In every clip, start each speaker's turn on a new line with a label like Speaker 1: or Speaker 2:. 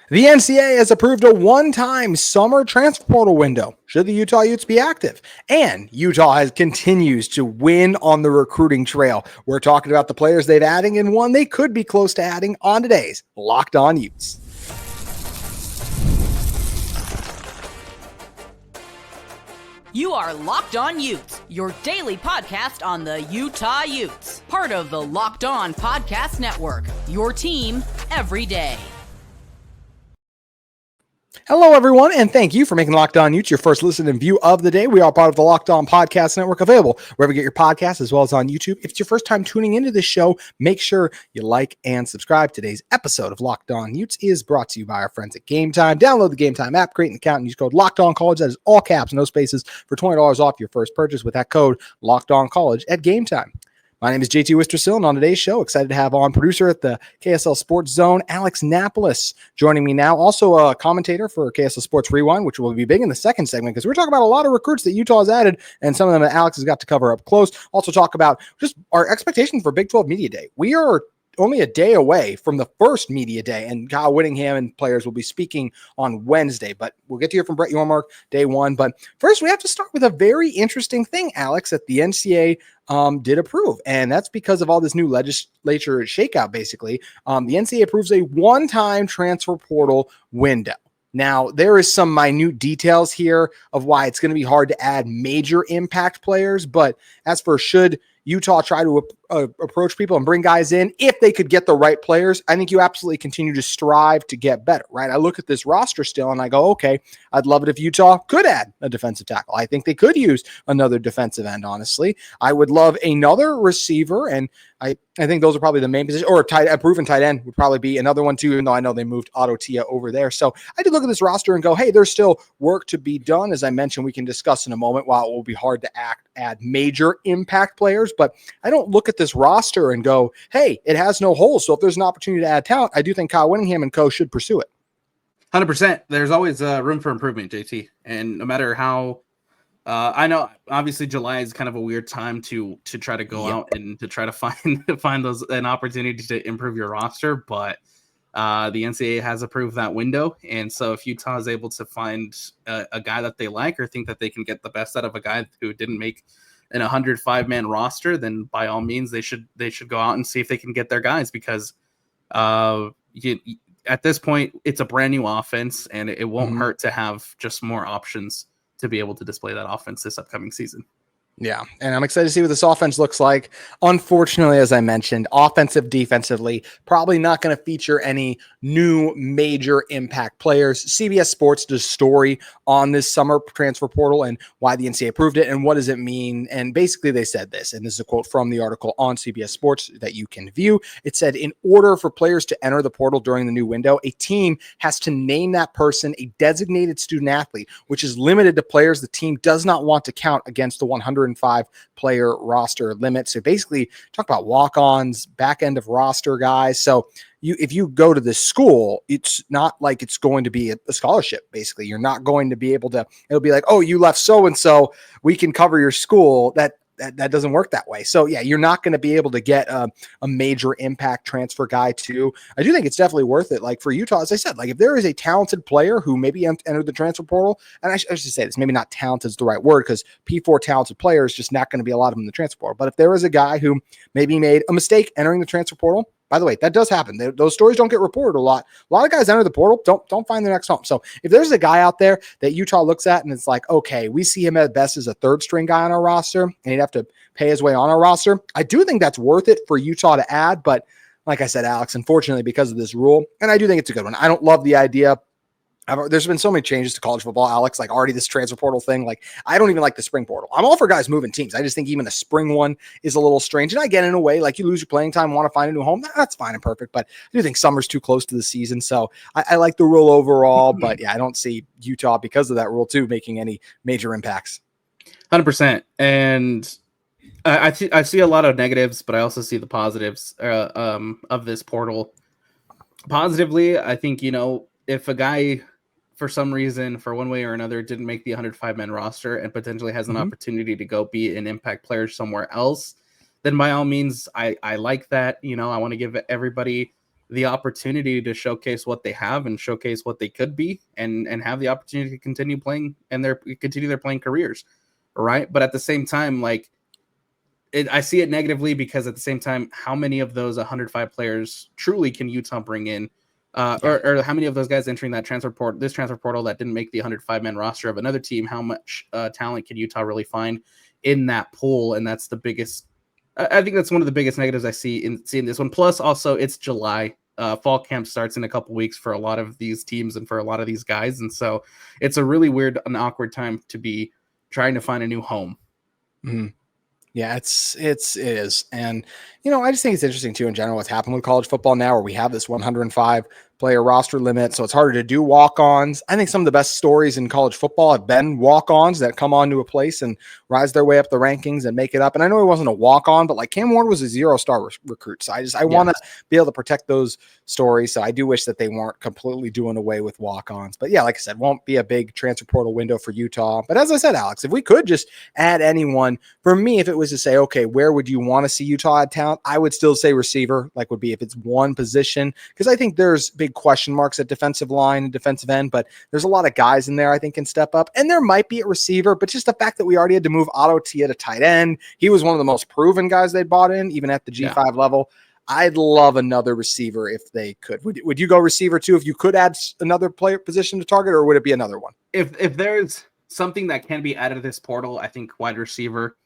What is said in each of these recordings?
Speaker 1: The NCAA has approved a one-time summer transfer portal window should the Utah Utes be active. And Utah continues to win on the recruiting trail. We're talking about the players they've adding and one they could be close to adding on today's Locked On Utes.
Speaker 2: You are Locked On Utes, your daily podcast on the Utah Utes. Part of the Locked On Podcast Network, your team every day.
Speaker 1: Hello, everyone, and thank you for making Locked On Utes your first listen and view of the day. We are part of the Locked On Podcast Network, available wherever you get your podcasts, as well as on YouTube. If it's your first time tuning into this show, make sure you like and subscribe. Today's episode of Locked On Utes is brought to you by our friends at Game Time. Download the Game Time app, create an account, and use code Locked On College. That is all caps, no spaces, for $20 off your first purchase with that code Locked On College at Game Time. My name is JT Wistrcill, and on today's show, excited to have on producer at the KSL Sports Zone, Alex Napoles, joining me now. Also a commentator for KSL Sports Rewind, which will be big in the second segment because we're talking about a lot of recruits that Utah has added, and some of them that Alex has got to cover up close. Also talk about just our expectations for Big 12 Media Day. We are only a day away from the first media day, and Kyle Whittingham and players will be speaking on Wednesday, but we'll get to hear from Brett Yormark day one. But first, we have to start with a very interesting thing, Alex, that the NCAA did approve, and that's because of all this new legislature shakeout, basically. The NCAA approves a one-time transfer portal window. Now, there is some minute details here of why it's going to be hard to add major impact players, but as for should Utah try to approach people and bring guys in, if they could get the right players, I think you absolutely continue to strive to get better, right? I look at this roster still and I go, okay, I'd love it if Utah could add a defensive tackle. I think they could use another defensive end, honestly. I would love another receiver, and I think those are probably the main positions, or a proven tight end would probably be another one too, even though I know they moved Otto Tia over there. So I did look at this roster and go, hey, there's still work to be done. As I mentioned, we can discuss in a moment, while it will be hard to add major impact players, but I don't look at this roster and go, hey, it has no holes. So if there's an opportunity to add talent, I do think Kyle Whittingham and co should pursue it.
Speaker 3: 100%. There's always room for improvement, JT. And no matter how, I know obviously July is kind of a weird time to try to go out and to try to find those an opportunity to improve your roster, but the NCAA has approved that window. And so if Utah is able to find a guy that they like or think that they can get the best out of a guy who didn't make an 105-man roster, then by all means they should go out and see if they can get their guys, because at this point it's a brand new offense, and it won't hurt to have just more options to be able to display that offense this upcoming season.
Speaker 1: Yeah, and I'm excited to see what this offense looks like. Unfortunately, as I mentioned, defensively, probably not going to feature any new major impact players. CBS Sports does story on this summer transfer portal and why the NCAA approved it and what does it mean. And basically they said this, and this is a quote from the article on CBS Sports that you can view. It said, in order for players to enter the portal during the new window, a team has to name that person a designated student athlete, which is limited to players the team does not want to count against the 105 player roster limit. So basically talk about walk-ons, back end of roster guys. So if you go to this school, it's not like it's going to be a scholarship. Basically, you're not going to be able to, it'll be like, oh, you left so-and-so, we can cover your school. That doesn't work that way. So yeah, you're not going to be able to get a major impact transfer guy too. I do think it's definitely worth it. Like for Utah, as I said, like if there is a talented player who maybe entered the transfer portal, and I should say this, maybe not talented is the right word, because P4 talented players just not going to be a lot of them in the transfer portal. But if there is a guy who maybe made a mistake entering the transfer portal, by the way, that does happen. Those stories don't get reported a lot. A lot of guys enter the portal, don't find their next home. So if there's a guy out there that Utah looks at and it's like, okay, we see him at best as a third string guy on our roster, and he'd have to pay his way on our roster, I do think that's worth it for Utah to add. But like I said, Alex, unfortunately, because of this rule, and I do think it's a good one. I don't love the idea. There's been so many changes to college football, Alex, like already this transfer portal thing. Like, I don't even like the spring portal. I'm all for guys moving teams. I just think even the spring one is a little strange. And I get in a way, like you lose your playing time, want to find a new home. That's fine and perfect. But I do think summer's too close to the season. So I like the rule overall. But yeah, I don't see Utah, because of that rule too, making any major impacts.
Speaker 3: 100%. And I see a lot of negatives, but I also see the positives of this portal. Positively, I think, if a guy for some reason, for one way or another, didn't make the 105-man roster and potentially has an opportunity to go be an impact player somewhere else, then by all means, I like that. I want to give everybody the opportunity to showcase what they have and showcase what they could be, and have the opportunity to continue playing and continue their playing careers, right? But at the same time, like, I see it negatively because at the same time, how many of those 105 players truly can Utah bring in? Or how many of those guys entering that transfer portal that didn't make the 105-man roster of another team, how much talent can Utah really find in that pool? And that's the biggest, I think that's one of the biggest negatives I see in seeing this one. Plus, also, it's July. Fall camp starts in a couple weeks for a lot of these teams and for a lot of these guys. And so it's a really weird and awkward time to be trying to find a new home.
Speaker 1: Mm-hmm. Yeah, it is. And, I just think it's interesting too, in general, what's happened with college football now, where we have this 105 player roster limit. So it's harder to do walk-ons. I think some of the best stories in college football have been walk-ons that come onto a place and rise their way up the rankings and make it up. And I know he wasn't a walk-on, but like Cam Ward was a 0-star recruit. So I want to be able to protect those stories. So I do wish that they weren't completely doing away with walk-ons. But yeah, like I said, won't be a big transfer portal window for Utah. But as I said, Alex, if we could just add anyone, for me, if it was to say, okay, where would you want to see Utah add talent? I would still say receiver, like would be if it's one position, because I think there's big question marks at defensive line and defensive end, but there's a lot of guys in there I think can step up, and there might be a receiver, but just the fact that we already had to move Otto Tia to tight end, he was one of the most proven guys they bought in, even at the G5 level. I'd love another receiver if they could. Would you go receiver too if you could add another player position to target, or would it be another one?
Speaker 3: If there's something that can be added to this portal, I think wide receiver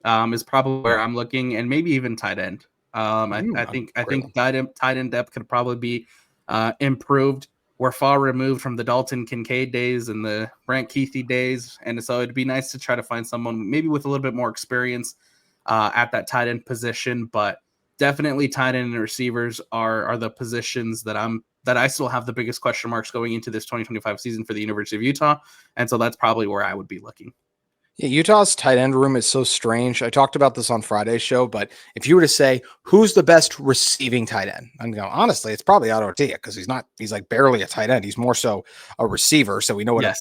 Speaker 3: is probably where I'm looking, and maybe even tight end. I think tight end depth could probably be improved. We're far removed from the Dalton Kincaid days and the Brant Keithy days, and so it'd be nice to try to find someone maybe with a little bit more experience at that tight end position. But definitely tight end and receivers are the positions that I still have the biggest question marks going into this 2025 season for the University of Utah, and so that's probably where I would be looking.
Speaker 1: Yeah, Utah's tight end room is so strange. I talked about this on Friday's show, but if you were to say who's the best receiving tight end, I'm going, honestly, it's probably Otto Tia, because he's like barely a tight end. He's more so a receiver. So we know what a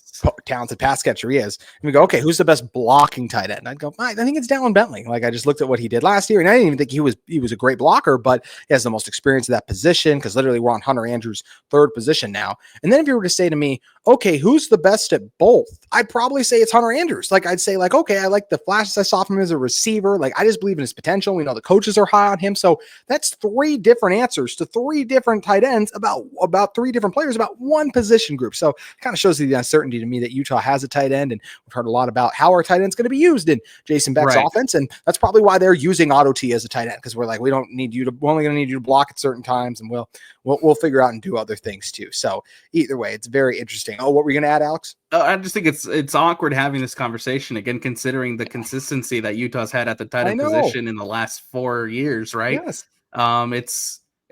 Speaker 1: talented pass catcher he is. And we go, okay, who's the best blocking tight end? I'd go, I think it's Dallin Bentley. Like, I just looked at what he did last year, and I didn't even think he was a great blocker, but he has the most experience at that position, because literally we're on Hunter Andrews' third position now. And then if you were to say to me, okay, who's the best at both? I'd probably say it's Hunter Andrews. Like, I'd say, like, okay, I like the flashes I saw from him as a receiver. Like, I just believe in his potential. We know the coaches are high on him. So that's three different answers to three different tight ends about three different players, about one position group. So it kind of shows the uncertainty to me that Utah has a tight end. And we've heard a lot about how our tight end's going to be used in Jason Beck's offense. And that's probably why they're using Otto Tia as a tight end, because we're like, we're only going to need you to block at certain times, and we'll figure out and do other things too. So either way, it's very interesting. Oh, what were you going to add, Alex?
Speaker 3: I just think it's awkward having this conversation again, considering the consistency that Utah's had at the tight end position in the last 4 years, right?
Speaker 1: Yes.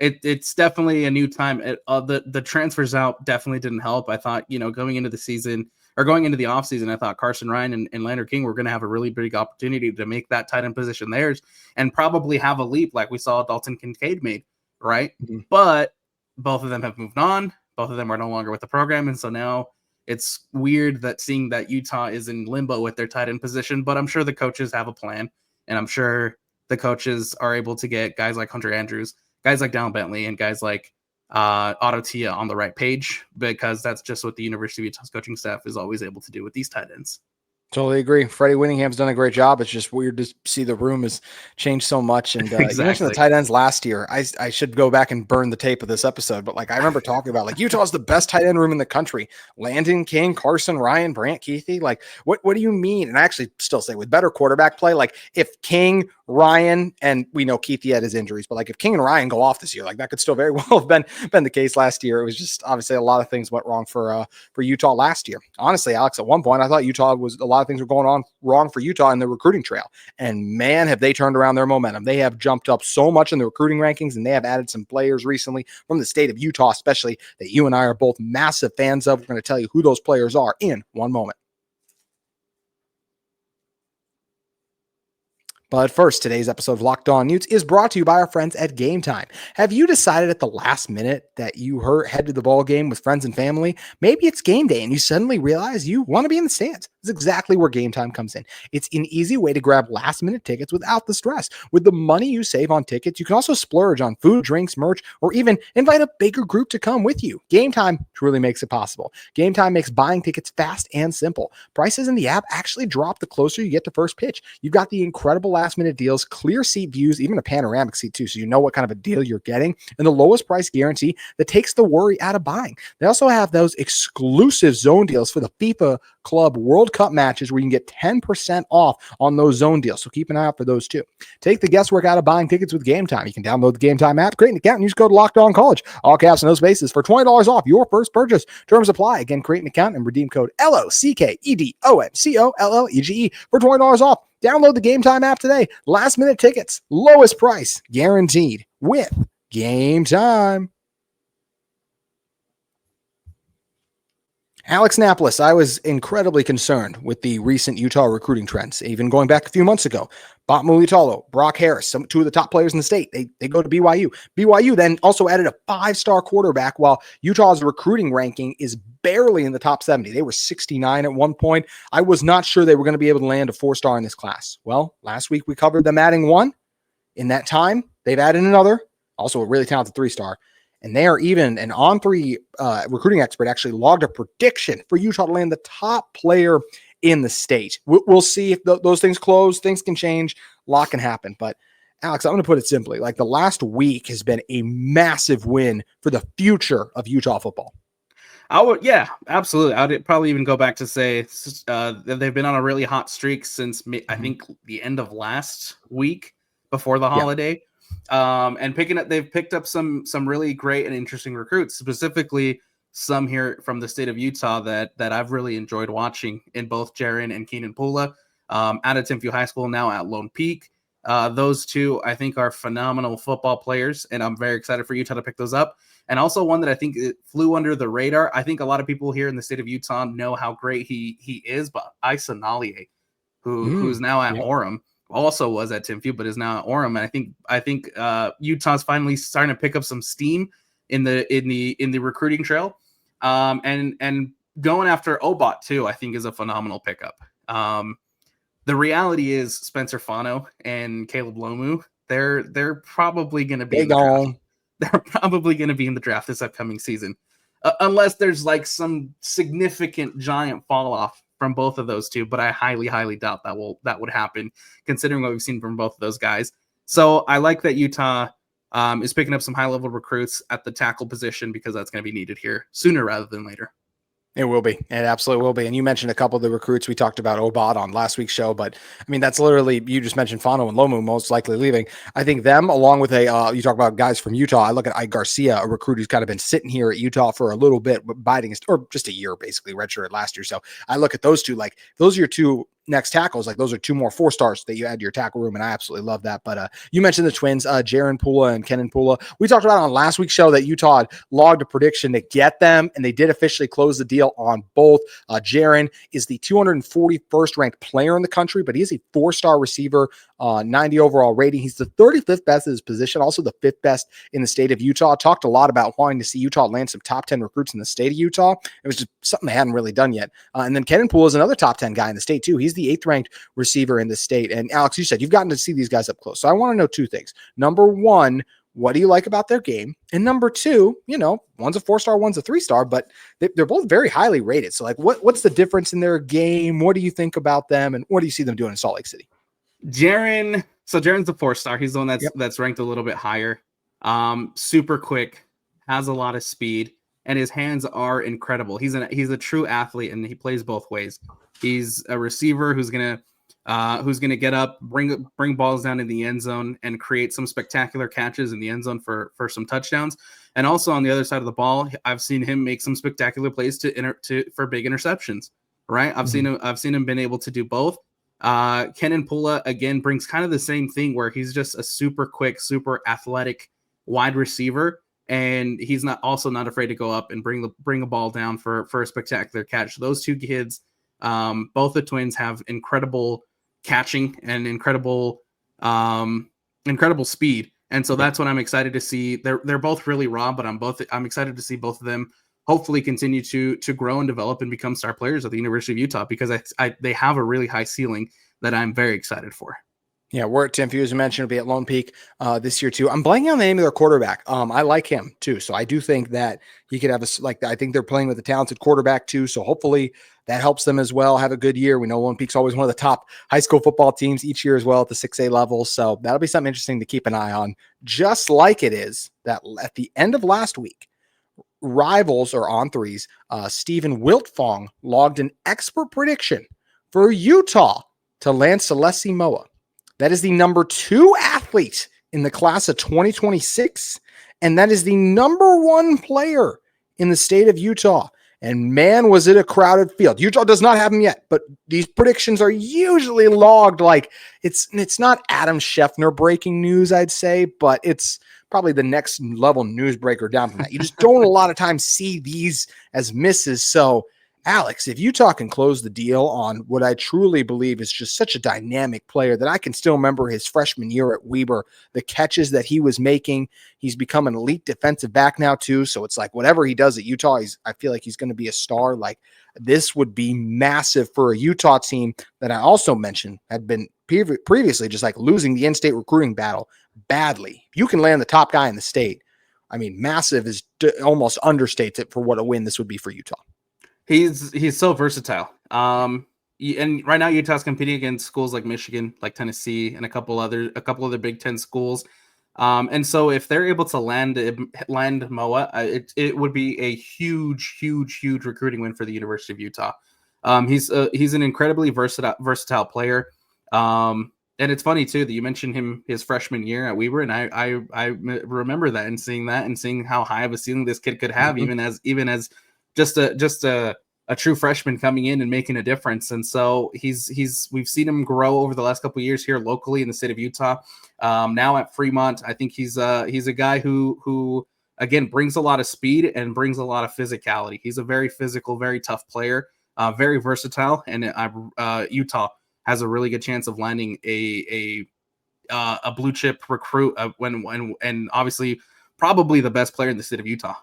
Speaker 3: It's definitely a new time. The transfers out definitely didn't help. I thought, going into the season or going into the offseason, I thought Carson Ryan and Lander King were going to have a really big opportunity to make that tight end position theirs and probably have a leap like we saw Dalton Kincaid made, right? Mm-hmm. But both of them have moved on. Both of them are no longer with the program, and so now it's weird that seeing that Utah is in limbo with their tight end position, but I'm sure the coaches have a plan, and I'm sure the coaches are able to get guys like Hunter Andrews, guys like Dallin Bentley, and guys like Otto Tia on the right page, because that's just what the University of Utah's coaching staff is always able to do with these tight ends.
Speaker 1: Totally agree. Freddie Whittingham's done a great job. It's just weird to see the room has changed so much. And
Speaker 3: exactly.
Speaker 1: You mentioned the tight ends last year. I should go back and burn the tape of this episode, but like I remember talking about like Utah's the best tight end room in the country. Landon King, Carson Ryan, Brant Keithy. Like what do you mean? And I actually still say with better quarterback play, like if King, Ryan, and we know Keithy had his injuries, but like if King and Ryan go off this year, like that could still very well have been the case last year. It was just obviously a lot of things went wrong for Utah last year. Honestly, Alex, at one point I thought Utah was a lot of things were going on wrong for Utah in the recruiting trail. And man, have they turned around their momentum. They have jumped up so much in the recruiting rankings, and they have added some players recently from the state of Utah, especially that you and I are both massive fans of. We're going to tell you who those players are in one moment. But first, today's episode of Locked On Utes is brought to you by our friends at Game Time. Have you decided at the last minute that you head to the ball game with friends and family? Maybe it's game day and you suddenly realize you want to be in the stands. is exactly where Game Time comes in. It's an easy way to grab last-minute tickets without the stress. With the money you save on tickets, you can also splurge on food, drinks, merch, or even invite a bigger group to come with you. Game Time truly makes it possible. Game Time makes buying tickets fast and simple. Prices in the app actually drop the closer you get to first pitch. You've got the incredible last-minute deals, clear seat views, even a panoramic seat too, so you know what kind of a deal you're getting, and the lowest price guarantee that takes the worry out of buying. They also have those exclusive zone deals for the FIFA Club World Cup matches where you can get 10% off on those zone deals. So keep an eye out for those too. Take the guesswork out of buying tickets with Game Time. You can download the Game Time app, create an account, and use code LOCKEDONCollege. All caps and no spaces for $20 off your first purchase. Terms apply. Again, create an account and redeem code LOCKEDONCOLLEGE for $20 off. Download the Game Time app today. Last minute tickets, lowest price, guaranteed with Game Time. Alex Napoles, I was incredibly concerned with the recent Utah recruiting trends, even going back a few months ago. Bot Mulitalo, Brock Harris, two of the top players in the state, they go to BYU. BYU then also added a 5-star quarterback, while Utah's recruiting ranking is barely in the top 70. They were 69 at one point. I was not sure they were going to be able to land a 4-star in this class. Well, last week we covered them adding one. In that time, they've added another, also a really talented 3-star. And they are even an On3 recruiting expert actually logged a prediction for Utah to land the top player in the state. We'll see if those things close. Things can change. A lot can happen. But Alex, I'm going to put it simply. Like, the last week has been a massive win for the future of Utah football.
Speaker 3: Yeah, absolutely. I would probably even go back to say they've been on a really hot streak since I think the end of last week before the holiday. And they've picked up some really great and interesting recruits, specifically some here from the state of Utah that I've really enjoyed watching, in both Jaren and Kenan Pula, out of Timpview High School, now at Lone Peak. Those two, I think, are phenomenal football players, and I'm very excited for Utah to pick those up. And also one that I think it flew under the radar. I think a lot of people here in the state of Utah know how great he is, but Isa Nalier, who's now at Orem, also was at Timpview, but is now at Orem. And I think Utah's finally starting to pick up some steam in the recruiting trail. And going after Obot too, I think, is a phenomenal pickup. The reality is Spencer Fano and Caleb Lomu, they're probably going to be they're probably going to be in the draft this upcoming season, unless there's like some significant giant fall off from both of those two. But I highly doubt that would happen, considering what we've seen from both of those guys. So I like that Utah is picking up some high level recruits at the tackle position, because that's going to be needed here sooner rather than later.
Speaker 1: It will be. It absolutely will be. And you mentioned a couple of the recruits. We talked about Obot on last week's show, but I mean, that's literally, you just mentioned Fano and Lomu most likely leaving. I think them, along with you talk about guys from Utah. I look at Ike Garcia, a recruit who's kind of been sitting here at Utah for a little bit, or just a year, basically redshirted last year. So I look at those two, like, those are your two next tackles. Like, those are two more 4-stars that you add to your tackle room, and I absolutely love that. But you mentioned the twins, Jaren Pula and Kenan Pula. We talked about on last week's show that Utah had logged a prediction to get them, and they did officially close the deal on both. Jaren is the 241st ranked player in the country, but he is a 4-star receiver, 90 overall rating. He's the 35th best at his position, also the 5th best in the state of Utah. Talked a lot about wanting to see Utah land some top 10 recruits in the state of Utah. It was just something they hadn't really done yet. And then Kenan Pula is another top 10 guy in the state too. He's the 8th ranked receiver in the state. And Alex, you said you've gotten to see these guys up close. So I want to know two things. Number one, what do you like about their game? And number two, one's a 4-star, one's a 3-star, but they're both very highly rated. So like, what's the difference in their game? What do you think about them? And what do you see them doing in Salt Lake City?
Speaker 3: Jaren's the 4-star. He's the one that's ranked a little bit higher. Super quick, has a lot of speed, and his hands are incredible. He's a true athlete, and he plays both ways. He's a receiver who's gonna get up, bring balls down in the end zone, and create some spectacular catches in the end zone for some touchdowns. And also on the other side of the ball, I've seen him make some spectacular plays for big interceptions. Right? I've seen him been able to do both. Kenan Pula again brings kind of the same thing, where he's just a super quick, super athletic wide receiver, and he's not afraid to go up and bring a ball down for a spectacular catch. Those two kids, both the twins, have incredible catching and incredible speed, and so that's what I'm excited to see. They're both really raw, but I'm excited to see both of them hopefully continue to grow and develop and become star players at the University of Utah, because they have a really high ceiling that I'm very excited for.
Speaker 1: Yeah, we're at Tim, as you mentioned, will be at Lone Peak this year too. I'm blanking on the name of their quarterback. I like him too, so I do think that he could have I think they're playing with a talented quarterback too, so hopefully that helps them as well. Have a good year. We know Lone Peak's always one of the top high school football teams each year as well at the 6A level, so that'll be something interesting to keep an eye on. Just like it is that at the end of last week, rivals or on threes, Stephen Wiltfong logged an expert prediction for Utah to land Celeste Moa. That is the number 2 athlete in the class of 2026, and that is the number 1 player in the state of Utah. And man, was it a crowded field. Utah does not have them yet, but these predictions are usually logged like it's not Adam Scheffner breaking news, I'd say, but it's probably the next level newsbreaker down from that. You just don't a lot of times see these as misses. So Alex, if Utah can close the deal on what I truly believe is just such a dynamic player that I can still remember his freshman year at Weber, the catches that he was making, he's become an elite defensive back now too. So it's like whatever he does at Utah, I feel like he's going to be a star. Like this would be massive for a Utah team that I also mentioned had been previously just like losing the in-state recruiting battle badly. You can land the top guy in the state. I mean, massive is almost understates it for what a win this would be for Utah.
Speaker 3: He's so versatile. And right now Utah's competing against schools like Michigan, like Tennessee, and a couple other Big Ten schools. And so if they're able to land Moa, it would be a huge recruiting win for the University of Utah. He's an incredibly versatile player. And it's funny too that you mentioned his freshman year at Weber, and I remember that and seeing how high of a ceiling this kid could have, even as just a true freshman coming in and making a difference. And so we've seen him grow over the last couple of years here locally in the state of Utah. Now at Fremont, I think he's a guy who again brings a lot of speed and brings a lot of physicality. He's a very physical, very tough player, very versatile, and Utah has a really good chance of landing a blue chip recruit and obviously probably the best player in the state of Utah.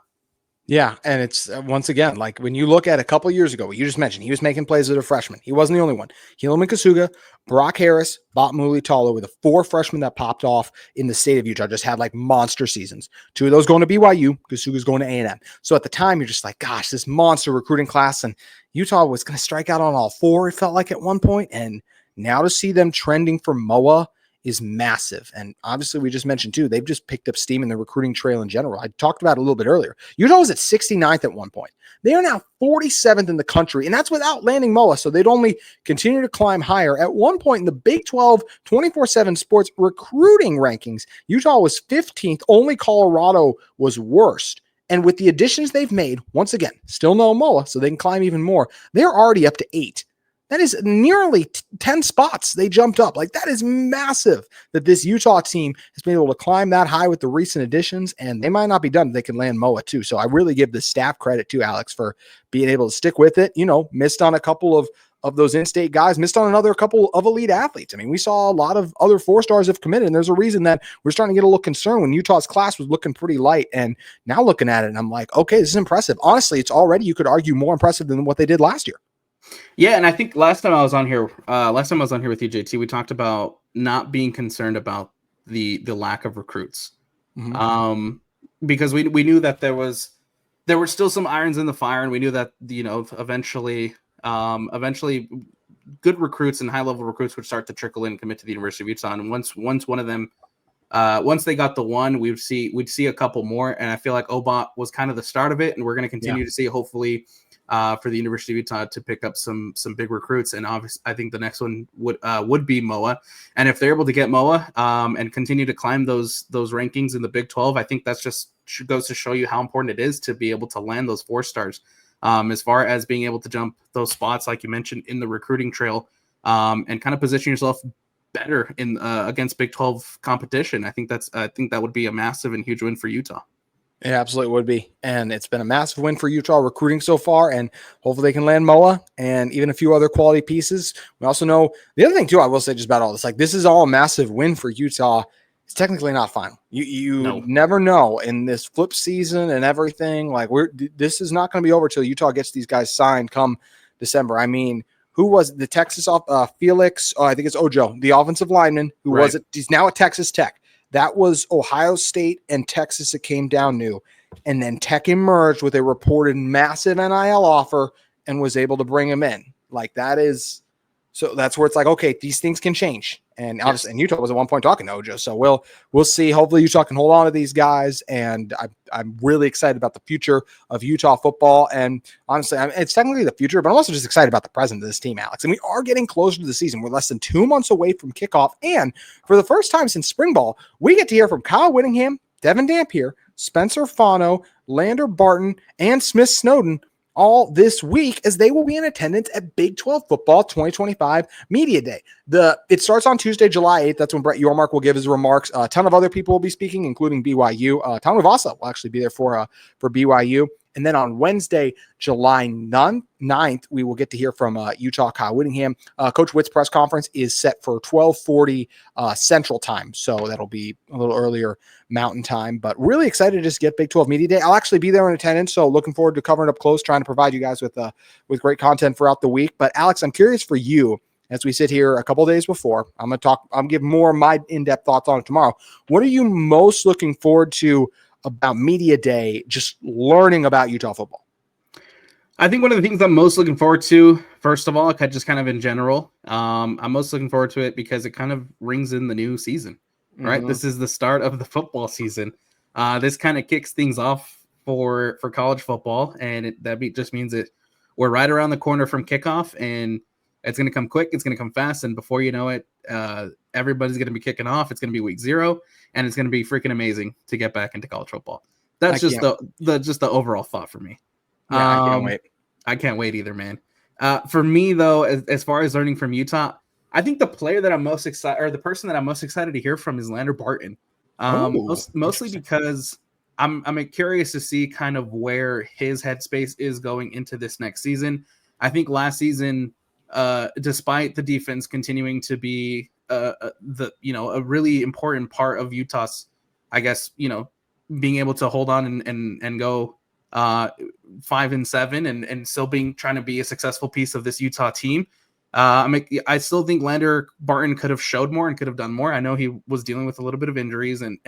Speaker 1: Yeah, and it's once again, like when you look at a couple years ago, what you just mentioned, he was making plays as a freshman. He wasn't the only one. Helaman Kasuga, Brock Harris, Botmuli Talo were the 4 freshmen that popped off in the state of Utah, just had like monster seasons. 2 of those going to BYU, Kasuga's going to A&M. So at the time, you're just like, gosh, this monster recruiting class, and Utah was going to strike out on all 4, it felt like at one point, and now to see them trending for Moa is massive. And obviously we just mentioned too, they've just picked up steam in the recruiting trail in general. I talked about it a little bit earlier. Utah was at 69th at one point. They are now 47th in the country, and that's without landing Moa. So they'd only continue to climb higher. At one point in the Big 12 24/7 sports recruiting rankings, Utah was 15th. Only Colorado was worst. And with the additions they've made, once again, still no Moa, so they can climb even more. They're already up to 8. That is nearly 10 spots they jumped up. Like, that is massive that this Utah team has been able to climb that high with the recent additions, and they might not be done. They can land Moa too. So I really give the staff credit to Alex for being able to stick with it. You know, missed on a couple of those in-state guys, missed on another couple of elite athletes. I mean, we saw a lot of other 4-stars have committed, and there's a reason that we're starting to get a little concerned when Utah's class was looking pretty light. And now looking at it, and I'm like, okay, this is impressive. Honestly, it's already, you could argue, more impressive than what they did last year.
Speaker 3: Yeah, and I think last time I was on here with you, JT, we talked about not being concerned about the lack of recruits, because we knew that there were still some irons in the fire, and we knew that eventually good recruits and high level recruits would start to trickle in and commit to the University of Utah. And once one of them, once they got the one, we'd see a couple more, and I feel like Obot was kind of the start of it, and we're going to continue to see hopefully. For the University of Utah to pick up some big recruits, and obviously I think the next one would be Moa. And if they're able to get Moa and continue to climb those rankings in the Big 12, I think that's just goes to show you how important it is to be able to land those 4-stars. As far as being able to jump those spots, like you mentioned, in the recruiting trail, and kind of position yourself better in against Big 12 competition. I think that would be a massive and huge win for Utah.
Speaker 1: It absolutely would be. And it's been a massive win for Utah recruiting so far, and hopefully they can land Moa and even a few other quality pieces. We also know the other thing too, I will say just about all this, like this is all a massive win for Utah It's technically not final. You
Speaker 3: No.
Speaker 1: never know in this flip season and everything. Like this is not going to be over till Utah gets these guys signed come December. I mean, who was the Texas Felix? I think it's Ojo, the offensive lineman who was it. He's now at Texas Tech. That was Ohio State and Texas. It came down new, and then Tech emerged with a reported massive NIL offer and was able to bring him in. Like that is. So that's where it's like, okay, these things can change. And obviously, and Utah was at one point talking to Ojo. So we'll see. Hopefully Utah can hold on to these guys. And I'm really excited about the future of Utah football. And honestly, it's technically the future, but I'm also just excited about the present of this team, Alex. And we are getting closer to the season. We're less than 2 months away from kickoff. And for the first time since spring ball, we get to hear from Kyle Whittingham, Devin Dampier, Spencer Fano, Lander Barton, and Smith Snowden all this week, as they will be in attendance at Big 12 Football 2025 Media Day. It starts on Tuesday, July 8th. That's when Brett Yormark will give his remarks. A ton of other people will be speaking, including BYU. Tom Ravasa will actually be there for BYU. And then on Wednesday, July 9th, we will get to hear from Utah Kyle Whittingham. Coach Witt's press conference is set for 12:40 Central Time, so that'll be a little earlier Mountain Time. But really excited to just get Big 12 Media Day. I'll actually be there in attendance, so looking forward to covering up close, trying to provide you guys with great content throughout the week. But Alex, I'm curious for you, as we sit here a couple days before, I'm give more of my in-depth thoughts on it tomorrow. What are you most looking forward to about Media Day, just learning about Utah football?
Speaker 3: I think one of the things I'm most looking forward to, first of all, just kind of in general, I'm most looking forward to it because it kind of rings in the new season, right? This is the start of the football season. This kind of kicks things off for college football, and that just means that we're right around the corner from kickoff, and it's going to come quick, it's going to come fast, and before you know it, everybody's going to be kicking off. It's going to be week 0, and it's going to be freaking amazing to get back into college football. That's just the overall thought for me.
Speaker 1: Yeah, I can't wait.
Speaker 3: I can't wait either, man. For me, though, as far as learning from Utah, I think the player that I'm most excited, or the person that I'm most excited to hear from, is Lander Barton. Mostly because I'm curious to see kind of where his headspace is going into this next season. I think last season, despite the defense continuing to be a really important part of Utah's, I guess, being able to hold on and go 5-7 and still trying to be a successful piece of this Utah team. I still think Lander Barton could have showed more and could have done more. I know he was dealing with a little bit of injuries and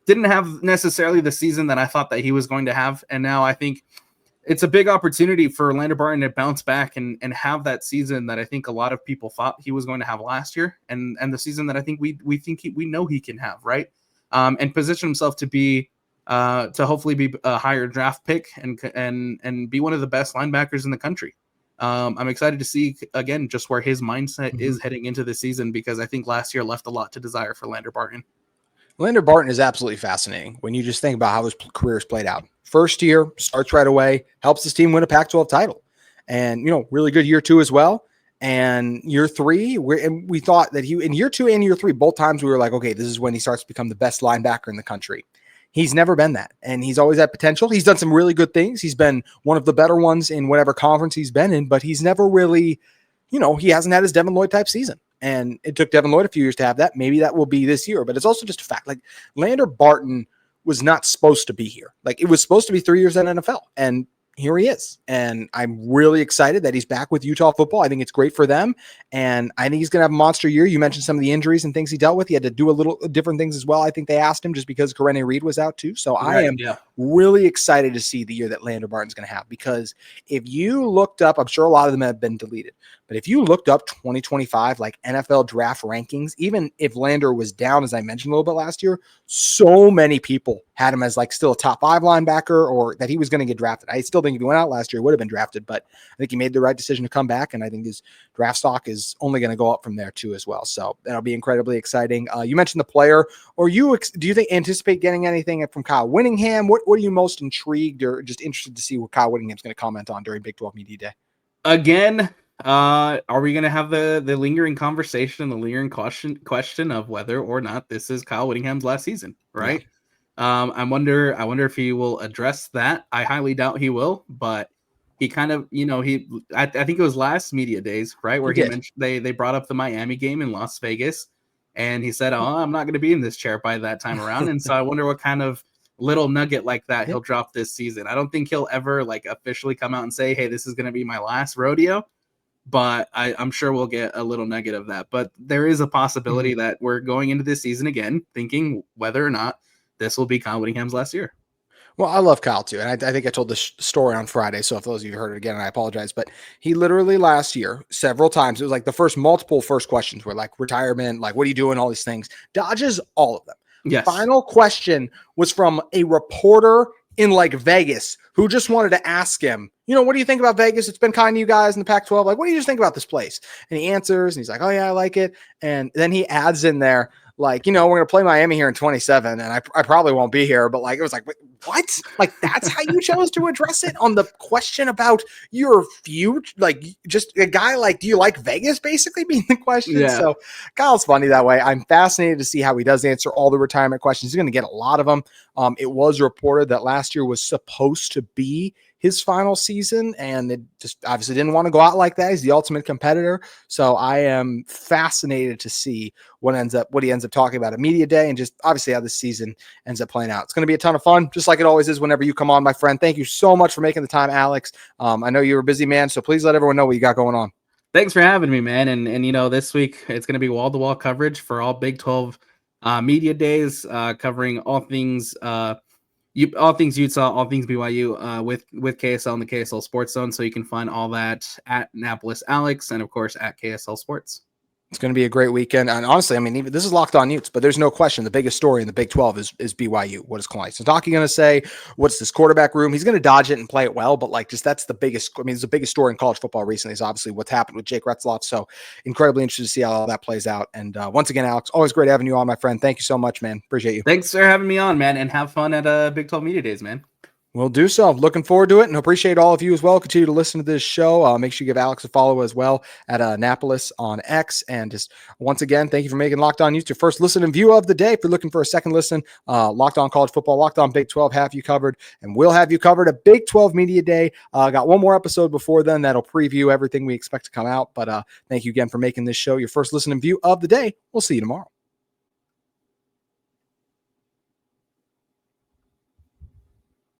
Speaker 3: didn't have necessarily the season that I thought that he was going to have. And now I think it's a big opportunity for Lander Barton to bounce back and have that season that I think a lot of people thought he was going to have last year, and the season that I think we know he can have, right? And position himself to be to hopefully be a higher draft pick and be one of the best linebackers in the country. I'm excited to see again just where his mindset is heading into the season, because I think last year left a lot to desire for Lander Barton.
Speaker 1: Lander Barton is absolutely fascinating when you just think about how his career is played out. First year, starts right away, helps his team win a Pac-12 title. And, really good year 2 as well. And year 3, we thought that in year 2 and year 3, both times we were like, okay, this is when he starts to become the best linebacker in the country. He's never been that. And he's always had potential. He's done some really good things. He's been one of the better ones in whatever conference he's been in, but he's never really, he hasn't had his Devin Lloyd type season. And it took Devin Lloyd a few years to have that. Maybe that will be this year, but it's also just a fact. Like, Lander Barton was not supposed to be here. Like, it was supposed to be 3 years in NFL, and here he is. And I'm really excited that he's back with Utah football. I think it's great for them. And I think he's going to have a monster year. You mentioned some of the injuries and things he dealt with. He had to do a little different things as well. I think they asked him just because Karene Reed was out too. So I am really excited to see the year that Lander Barton's going to have, because if you looked up, I'm sure a lot of them have been deleted, but if you looked up 2025, like NFL draft rankings, even if Lander was down, as I mentioned a little bit last year, so many people had him as like still a top 5 linebacker, or that he was going to get drafted. I still think if he went out last year, he would have been drafted, but I think he made the right decision to come back. And I think his draft stock is only going to go up from there too, as well. So that'll be incredibly exciting. You mentioned the player, or do you anticipate getting anything from Kyle Whittingham? What are you most intrigued or just interested to see what Kyle Whittingham's going to comment on during Big 12 Media Day?
Speaker 3: Again, are we going to have the lingering conversation, the lingering question of whether or not this is Kyle Whittingham's last season, right? Yeah. I wonder if he will address that. I highly doubt he will, but he kind of, I think it was last Media Days, right, where he mentioned they brought up the Miami game in Las Vegas, And he said, "Oh, I'm not going to be in this chair by that time around." And so I wonder what kind of little nugget like that he'll drop this season. I don't think he'll ever like officially come out and say, "Hey, this is going to be my last rodeo." But I'm sure we'll get a little nugget of that. But there is a possibility that we're going into this season again thinking whether or not this will be Kyle Whittingham's last year.
Speaker 1: Well, I love Kyle too. And I think I told this story on Friday. So if those of you heard it again, I apologize. But he literally last year, several times, it was like the multiple first questions were like retirement, like what are you doing, all these things. Dodges all of them.
Speaker 3: Yes.
Speaker 1: Final question was from a reporter in like Vegas who just wanted to ask him, what do you think about Vegas? It's been kind to you guys in the Pac-12. Like, what do you just think about this place? And he answers and he's like, oh yeah, I like it. And then he adds in there, like, we're going to play Miami here in 27 and I probably won't be here. But like, it was like, wait, what? Like, that's how you chose to address it on the question about your future? Like, just a guy like, do you like Vegas basically being the question?
Speaker 3: Yeah.
Speaker 1: So Kyle's funny that way. I'm fascinated to see how he does answer all the retirement questions. He's going to get a lot of them. It was reported that last year was supposed to be his final season, and it just obviously didn't want to go out like that. He's the ultimate competitor. So I am fascinated to see what he ends up talking about at media day and just obviously how this season ends up playing out. It's going to be a ton of fun, just like it always is whenever you come on, my friend. Thank you so much for making the time, Alex. I know you're a busy man, so please let everyone know what you got going on.
Speaker 3: Thanks for having me, man. And this week it's going to be wall-to-wall coverage for all Big 12 media days, covering all things Utah, all things BYU, with KSL and the KSL Sports Zone. So you can find all that at Annapolis Alex and of course at KSL Sports.
Speaker 1: It's going to be a great weekend. And honestly, I mean, even this is Locked On Utes, but there's no question the biggest story in the Big 12 is BYU. What is Kalani Sitake going to say? What's this quarterback room? He's going to dodge it and play it well, but like that's the biggest. I mean, it's the biggest story in college football recently is obviously what's happened with Jake Retzloff. So incredibly interested to see how all that plays out. And once again, Alex, always great having you on, my friend. Thank you so much, man. Appreciate you.
Speaker 3: Thanks for having me on, man, and have fun at Big 12 Media Days, man.
Speaker 1: We'll do so. Looking forward to it and appreciate all of you as well. Continue to listen to this show. Make sure you give Alex a follow as well at Annapolis on X. And just once again, thank you for making Locked On Utes your first listen and view of the day. If you're looking for a second listen, Locked On College Football, Locked On Big 12 have you covered, and we'll have you covered at Big 12 Media Day. Got one more episode before then that'll preview everything we expect to come out. But thank you again for making this show your first listen and view of the day. We'll see you tomorrow.